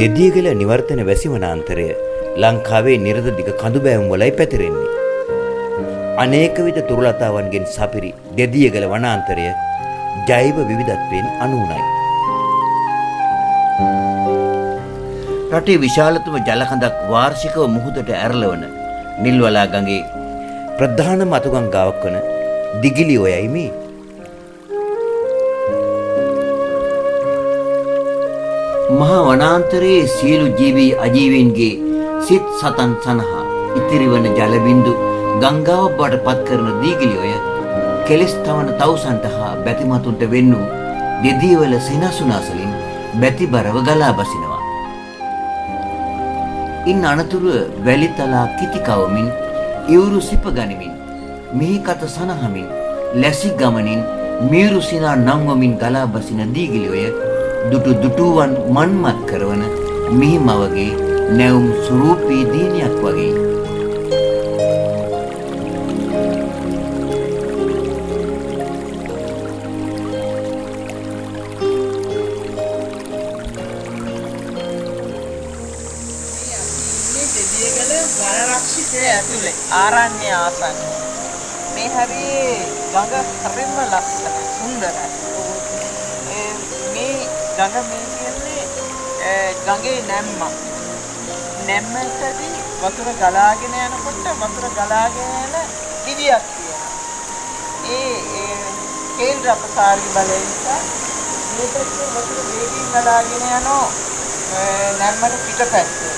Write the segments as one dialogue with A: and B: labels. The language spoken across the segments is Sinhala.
A: දෙදියගල නිවර්තන වැසි වනාන්තරය ලංකාවේ නිරත දිග කඳු බෑවුම් වලයි පැතිරෙන්නේ. අනේක විද තුරුලතාවන්ගෙන් සපිරි දෙදියගල වනාන්තරය ජෛව විවිධත්වයෙන් අනූනයි. රටේ විශාලතම ජලකඳක් වාර්ෂිකව මුහුදට ඇරලවන නිල්වලා ගඟේ ප්‍රධාන මතුගංගාවක් වන දිගිලි ඔයයි මේ. මහා වනාන්තරයේ සියලු ජීවී අජීවීන්ගේ සිත් සතන් සනහා ඉතිරි වන ජල බිඳු ගංගාවක් බවට පත් කරන දීගිලි ඔය කෙලස් තවන තවුසන්ට හා බැතිමතුන්ට වෙන් වූ දෙදියවල සෙනසුනාසලින් බැතිබරව ගලා බසිනවා. ඉන් අනතුරුව වැලිතලා කිති කවමින් ඉවුරු සිප ගනිමින් මිහි කත සනහමින් ලැසි ගමනින් මීරු සිනා නංවමින් ගලා බසින දීගිලි ඔය දුටු දුටුවන් මන්මත් කරවන මිහි මවගේ නැවුම් ස්වරූපී දීනියක් වගේ.
B: ඇතුලේ ආරණ්‍ය ආසන්න මේ හරියේ ගඟ හරිම ලස්සන සුන්දරයි. මේ ගඟ මේ කියන්නේ ගඟේ නැම්මකදී වතුර ගලාගෙන යනකොට වතුර ගලාගෙන යන දිවියක් තියෙනවා. ඒ කේන්ද්‍ර අපසාරී බලය නිසා මේකට වතුර වේගයෙන් ගලාගෙන යනවා නැම්මට පිටපැත්තේ.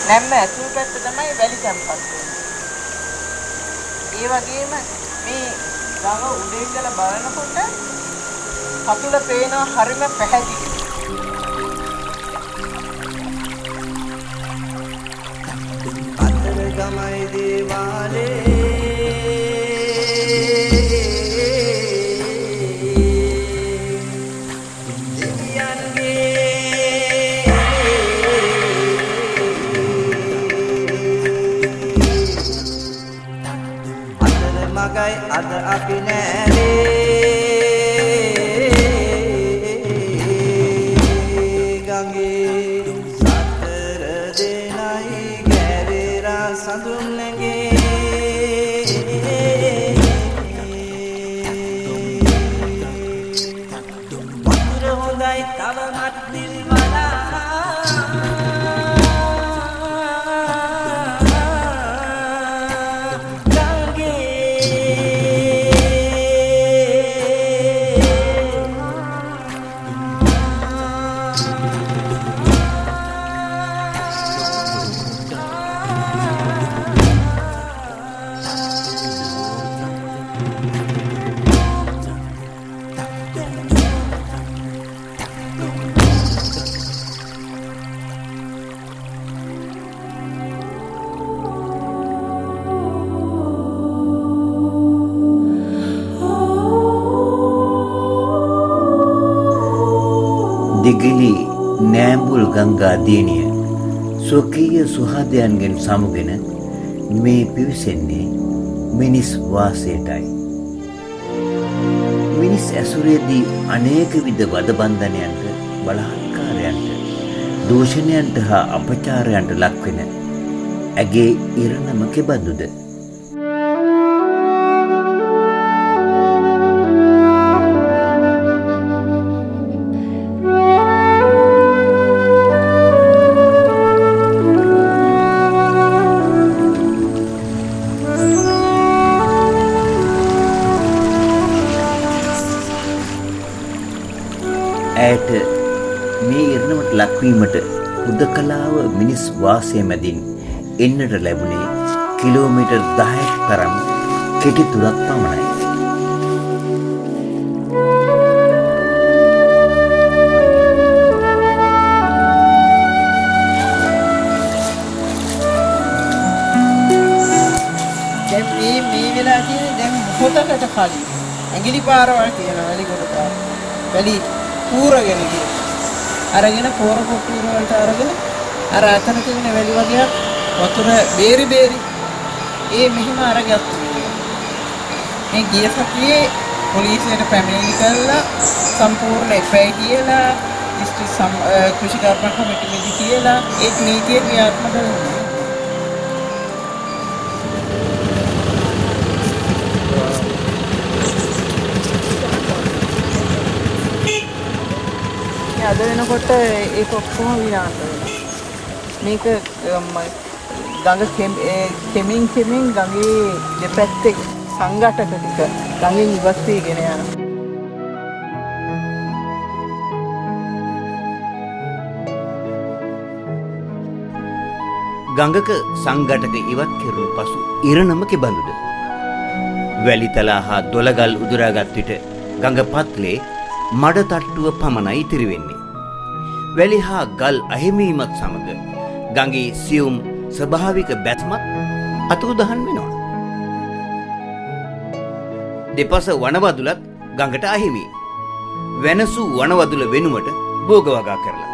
B: නැම්ම ඇතුල් පැත්ත තමයි වැලි තැන්පත් වෙන්නේ. ඒ වගේම මේ ගඟ උඩින් ගල බලනකොට කතුල පේනවා හරිම පැහැදිලි.
C: අතර ගමයි දේවාලේ මගයි අද අපි නෑනේ ගඟේ සතර දෙනයි ගැරේරා සඳුන් නැගේ වතුර හොඳයි තවමත් නිල්වලා
A: දිගිලි නෑඹුල් ගංගා දියණිය ස්වකීය සුහදයන්ගෙන් සමුගෙන මේ පිවිසෙන්නේ මිනිස් වාසයටයි. මිනිස් ඇසුරේදී අනේක විද වදබන්ධනයන්ට බලහත්කාරයන්ට දූෂණයන්ට හා අපචාරයන්ට ලක්වෙන ඇගේ ඉරණම කෙබඳුද? ඇයට මේ ඉරණමට ලක්වීමට හුදකලාව මිනිස් වාසය මැදින් එන්නට ලැබුණේ කිලෝමීටර් 10ක් තරම් කෙටි දුරක් පමණයි.
B: දැන් මේ වෙලා තියෙන්නේ දැන් මොහොතකට කලින් ඇඟිලි පාරවල් තියෙනවා වැලි කොට පාර. වැලි පූරගෙන ගියා. අරගෙන පෝර කොට්ටුර වලට අරගෙන අර අතන තියෙන වැලි වගේක් වතුර බේරි මෙහිම අරගත්තා. මේ ගිය සතියේ පොලිසියට පැමිණිලි කළා සම්පූර්ණ එපැයි කියලා දිස්ත්‍රික් කෘෂිකර්ම කමිටුවේදී කියලා ඒ නීතිය ක්‍රියාත්මක වෙනවා. අද වෙනකොට ඒක ඔක්කොම විනාශ වෙනවා. මේක ගඟ කෙමින් ගඟේ දෙපැත්තේ සංඝටක ටික ගඟෙන් ඉවත් වීගෙන යනවා.
A: ගඟක සංඝටක ඉවත් කෙරුණු පසු ඉරණම කෙබඳුද? වැලිතලා හා දොළගල් උදුරාගත් විට ගඟ පත්ලේ මඩ තට්ටුව පමණයි ඉතිරි වෙන්නේ. වැලි හා ගල් අහිමීමත් සමග ගඟේ සියුම් ස්වභාවික බැස්මත් අතුරුදහන් වෙනවා. දෙපස වනවදුලත් ගඟට අහිමි. වෙනසු වනවදුල වෙනුවට භෝග වගා කරලා.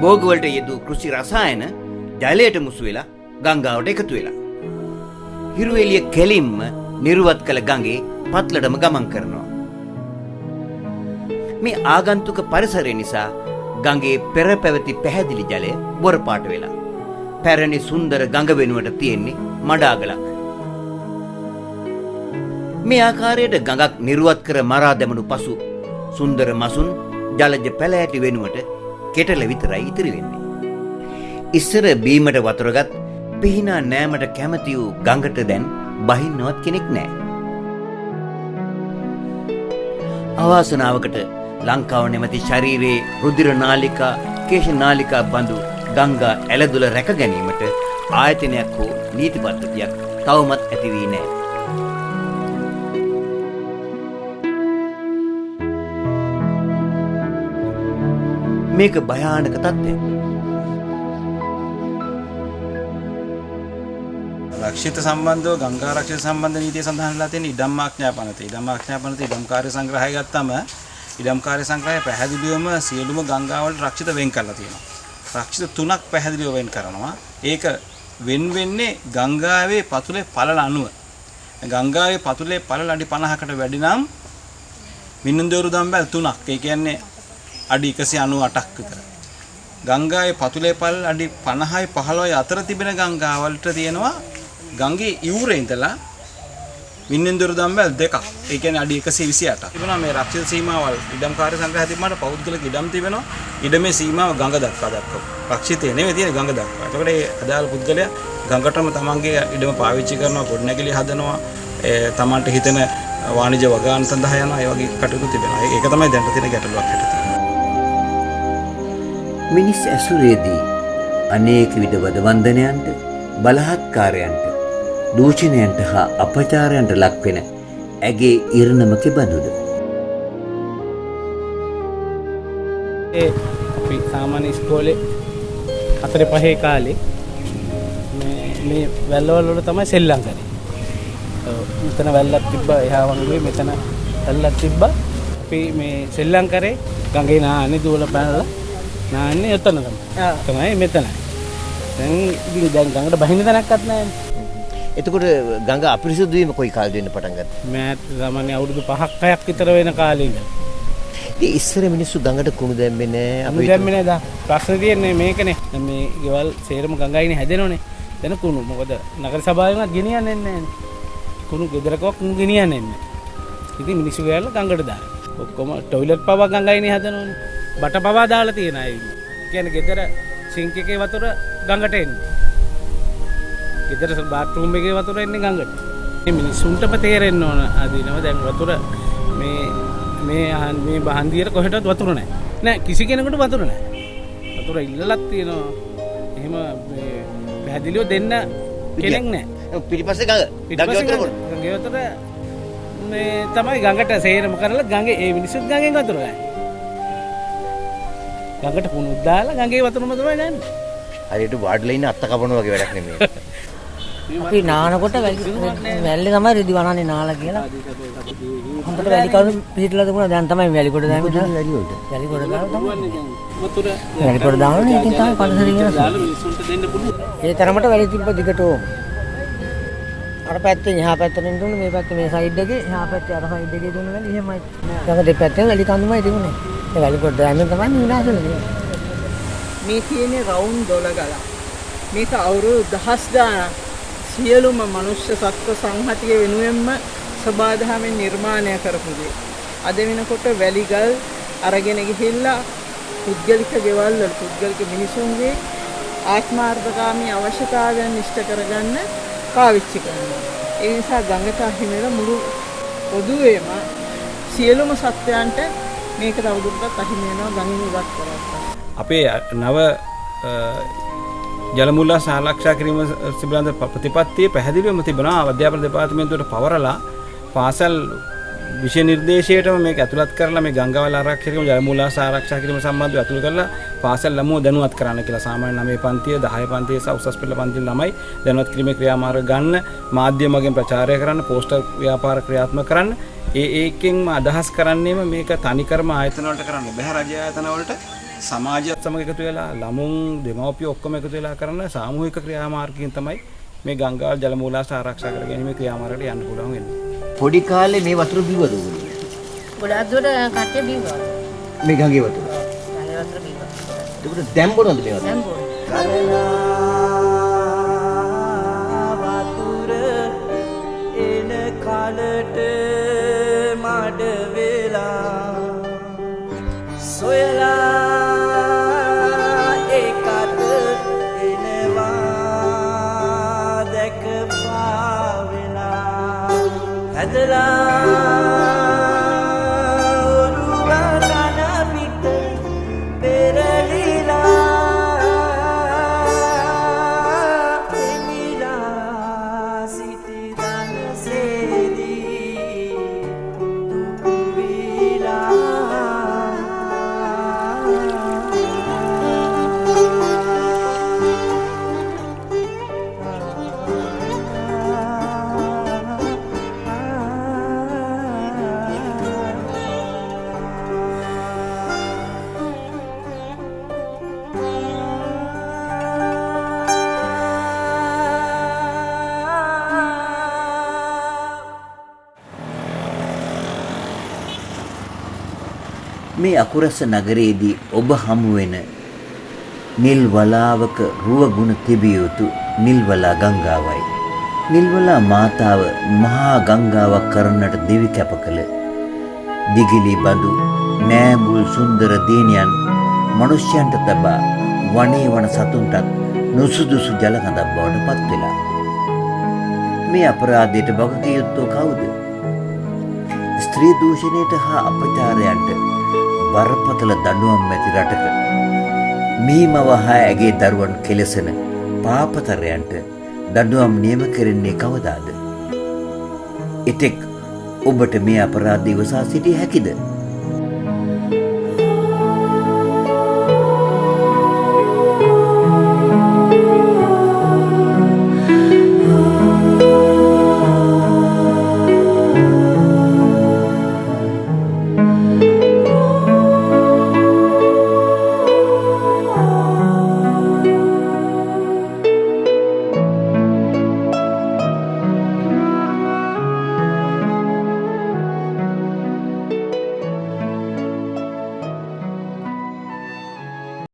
A: භෝගවලට යෙදූ කෘෂි රසායන ජලයට මුසු වෙලා ගංගාවට එකතු වෙලා. හිරුවෙලිය කෙලින්ම නිර්වත් කළ ගඟේ පත්ලටම ගමන් කරනවා. මේ ආගන්තුක පරිසරය නිසා ගඟේ පෙර පැවති පැහැදිලි ජලය බොර පාට වෙලා පැරණි සුන්දර ගඟ වෙනුවට තියෙන්නේ මඩාගලක්. මේ ආකාරයට ගඟක් නිර්වත් කර මරා දැමුණු පසු සුන්දර මසුන් ජලජ පැලෑටි වෙනුවට කෙටල විතරයි ඉතිරි වෙන්නේ. ඉස්සර බීමට වතුරගත් පිහිනා නෑමට කැමති වූ ගඟට දැන් බහින්නවත් කෙනෙක් නෑ. අවාසනාවකට ලංකාව නැමැති ශරීරයේ රුධිර නාලිකා, කේශ නාලිකා බඳු ගංගා ඇලදුල රැක ගැනීමට ආයතනයක් හෝ නීති පද්ධතියක් තවමත් ඇති වී නැහැ. මේක භයානක තත්ත්වයක්.
D: රක්ෂිත සම්බන්ධව ගංගා රක්ෂිත සම්බන්ධ නීතිය සඳහන් වෙලා තියෙන ඉඩම්මාඥාපනත. ඉඩම්මාඥාපනත ඉඩම්කාර්ය සංග්‍රහය ගත්තම ඉඩම්කාර්ය සංග්‍රහය පැහැදිලිවම සියලුම ගංගා වලට රක්ෂිත වෙන් කරලා තියෙනවා. රක්ෂිත තුනක් පැහැදිලිව වෙන් කරනවා. ඒක වෙන් වෙන්නේ ගංගාවේ පතුලේ පළල අණුව. ගංගාවේ පතුලේ පළල අඩි 50කට වැඩි නම් මිනුන්දේරු දම්බැල් තුනක්. ඒ කියන්නේ අඩි 198ක් විතර. ගංගාවේ පතුලේ පළල අඩි 50යි 15යි අතර තිබෙන ගංගා වලට තියෙනවා ගඟේ ඉවුරේ ඉඳලා මිනින්දර දම්බැල් දෙකක්. ඒ කියන්නේ අඩි 128ක්. තිබුණා මේ රක්ෂිත සීමාවල් ඉඩම්කාර්ය සංග්‍රහය තිබුණාට පෞද්ගලික ඉඩම් තිබෙනවා. ඉඩමේ සීමාව ගඟ දක්වා දක්වපු. රක්ෂිතේ නෙවෙයි තියෙන්නේ ගඟ දක්වා. එතකොට ඒ අදාළ පුද්ගලයා ගඟටම තමන්ගේ ඉඩම පාවිච්චි කරනවා, ගොඩනැගිලි හදනවා, තමන්ට හිතෙන වාණිජ වගාන් සඳහා යනවා. ඒ වගේ කටයුතු තිබෙනවා. ඒක තමයි දැනට තියෙන ගැටලුවක් හැටියට තියෙන්නේ.
A: මිනිස් ඇසුරේදී අනේක විද වදවන්දනයන්ට, බලහත්කාරයන්ට, දූෂණයන්ට හා අපචාරයන්ට ලක්වෙන ඇගේ ඉරණම කෙබඳුද?
E: අපි සාමාන්‍ය ඉස්කෝලේ 4-5 කාලේ මේ වැල්වල වල තමයි සෙල්ලම් කරේ. මෙතන වැල්ලක් තිබ්බා, එහා වගේ මෙතන වැල්ලක් තිබ්බා. අපි මේ සෙල්ලම් කරේ ගඟේ නාන්නේ දුවල පැනලා නාන්නේ එතන තමයි මෙතනයි. දැන් ගඟට බහින්න තැනක්වත් නැහැ.
A: එතකොට ගඟ අපිරිසුදු වීම කොයි කාලෙද වෙන්න පටන් ගත්තේ?
E: මෑත් සාමාන්‍ය අවුරුදු 5ක් විතර වෙන කාලේ ඉඳන්.
A: ඉතින් ඉස්සර මිනිස්සු ගඟට කුණු දැම්මේ නැහැ.
E: අපි දැම්මේ නැහැ. දා ප්‍රශ්නේ තියෙන්නේ මේකනේ. මේ ගෙවල් සේරම ගඟයිනේ හැදෙනෝනේ. දැන් කුණු මොකද නගර සභාවෙන්වත් ගෙනියන්නේ නැහැ. කුණු ගෙදරකවත් කුණු ගෙනියන්නේ නැහැ. ඉතින් මිනිස්සු ගෑල්ල ගඟට දාන. ඔක්කොම টয়ලට් පවා ගඟයිනේ හදනෝනේ. බට පවා දාලා තියෙන අය. කියන්නේ ගෙදර සිංක් එකේ වතුර ගඟට එන්නේ. ගෙදර බාත්රූම් එකේ වතුර එන්නේ ගඟට. මේ මිනිස්සුන්ටම තේරෙන්න ඕන අදිනව දැන් වතුර මේ බහන්දියට කොහෙටවත් වතුර නැහැ. නෑ කිසි කෙනෙකුට වතුර නැහැ. වතුර ඉල්ලලක් තියෙනවා. එහෙම මේ පැහැදිලිව දෙන්න කෙනෙක් නැහැ.
A: පිටිපස්සේ ගඟ.
E: ගඟේ වතුර මේ තමයි ගඟට සේරම කරලා ගඟේ ඒ මිනිස්සුත් ගඟෙන් වතුර ගන්න. ගඟට කුණු දාලා ගඟේ වතුරම තමයි ගන්න.
A: හරියට වාඩිලා ඉන්න අත්ත කපනවා වගේ වැඩක් නෙමෙයි.
F: අපි නානකොට වැල්ලේ තමයි රිදි වනන්නේ නාලා කියලා. හොඳට වැලි කවුරු පිටිලා තිබුණා. දැන් තමයි වැලි කොට දැම්මේ. වැලි වලට. වැලි කොට දාලා තමයි.
E: වතුර
F: වැලි කොට දාන්නේ ඉතින් තමයි පරිසරය වෙනස්.
E: දාලා මිනිස්සුන්ට දෙන්න පුළුවන්.
F: ඒ තරමට වැලි තිබ්බ දිගටම. අර පැත්තෙන් එහා පැත්තෙන් දුන්නේ මේ පැත්තේ මේ සයිඩ් එකේ එහා පැත්තේ අර සයිඩ් එකේ දුන්න වැලි එහෙමයි. ගඟ දෙපැත්තෙන් වැලි කඳුමයි තිබුණේ. ඒ වැලි කොට දැම්මෙන් තමයි විනාශ වෙන්නේ.
B: මේ තියෙන්නේ රවුන්ඩ් 12 ගලක්. මේක අවුරුදු දහස් ගාණක් සියලුම මනුෂ්‍ය සත්ත්ව සංහතිය වෙනුවෙන්ම සබාධමෙන් නිර්මාණය කරපු දේ. අද වෙනකොට වැලිගල් අරගෙන ගිහිල්ලා පුද්ගලික ගෙවල් වල පුද්ගලික මිනිසුන්ගේ ආත්මාර්ථකාමී අවශ්‍යතාවයන් ඉෂ්ට කරගන්න පාවිච්චි කරනවා. ඒ නිසා ගංගට අහිමිල මුළු පොදුවේම සියලුම සත්වයන්ට මේක තවදුරටත් අහිමි වෙනවා ගඟින් ඉවත් කරලා.
D: අපේ නව ජලමූල සාරක්ෂා කිරීම පිළිබඳ ප්‍රතිපත්තිය පැහැදිලිවම තිබෙනවා. අධ්‍යාපන දෙපාර්තමේන්තුවට පවරලා පාසල් විෂය නිර්දේශයටම මේක ඇතුළත් කරලා මේ ගංගාවල් ආරක්ෂා කිරීම ජලමූල ආරක්ෂා කිරීම සම්බන්ධව ඇතුළත් කරලා පාසල් ළමුව දැනුවත් කරන්න කියලා සාමාන්‍ය 9 පන්තිය 10 පන්තිය සහ උසස් පෙළ පන්තිය ළමයි දැනුවත් කිරීමේ ක්‍රියාමාර්ග ගන්න මාධ්‍යම මගින් ප්‍රචාරය කරන්න පෝස්ටර් ව්‍යාපාර ක්‍රියාත්මක කරන්න ඒකෙන්ම අදහස් කරන්නේම මේක තනිකරම ආයතන වලට කරන්න බෑ රජ ආයතන වලට සමාජයත් සමග එකතු වෙලා ළමුන් දෙමව්පියෝ ඔක්කොම එකතු වෙලා කරන සාමූහික ක්‍රියාමාර්ගයෙන් තමයි මේ ගංගාවල් ජලමූලාශ්‍ර ආරක්ෂා කර ගැනීමේ ක්‍රියාමාර්ගයට යන්න පුළුවන් වෙන්නේ.
A: පොඩි කාලේ මේ වතුර බිව්වද ඔයගොල්ලෝ?
F: ගොඩාක් දුරට කට්ටිය බිව්වා.
A: මේ ගඟේ වතුර.
F: ගඟේ වතුර බිව්වා.
A: ඒකට දැන් බොනවද මේ වතුර?
F: දැන් බොන.
C: වතුර එන කලට මඩ වෙලා සොයලා ඒකත් එනවා දැක පාවෙලා හැදලා ඔරුව කන පිට පෙරලිලා එමිලා සිටි දනසේදී
A: මේ අකුරස නගරයේදී ඔබ හමු වෙන නිල් වලාවක රුව ගුණ තිබිය යුතු නිල්වලා ගංගාවයි. නිල්වලා මාතාව මහා ගංගාවක් කරන්නට දෙවි කැප කළ දිගිලි බඳු නෑඹුල් සුන්දර දිනියන් මිනිසයන්ට තබා වනේ වන සතුන්ටත් නුසුදුසු ජල කඳක් බවට පත් වෙලා. මේ අපරාධයට වගකිය යුත්තෝ කවුද? ස්ත්‍රී දූෂණයට හා අපචාරයන්ට බරපතල දඬුවම් ඇති රටක මීමව හා ඇගේ දරුවන් කෙලසන පාපතරයන්ට දඬුවම් නියම කෙරෙන්නේ කවදාද? එතෙක් ඔබට මේ අපරාධ ඉවසා සිටිය හැකිද?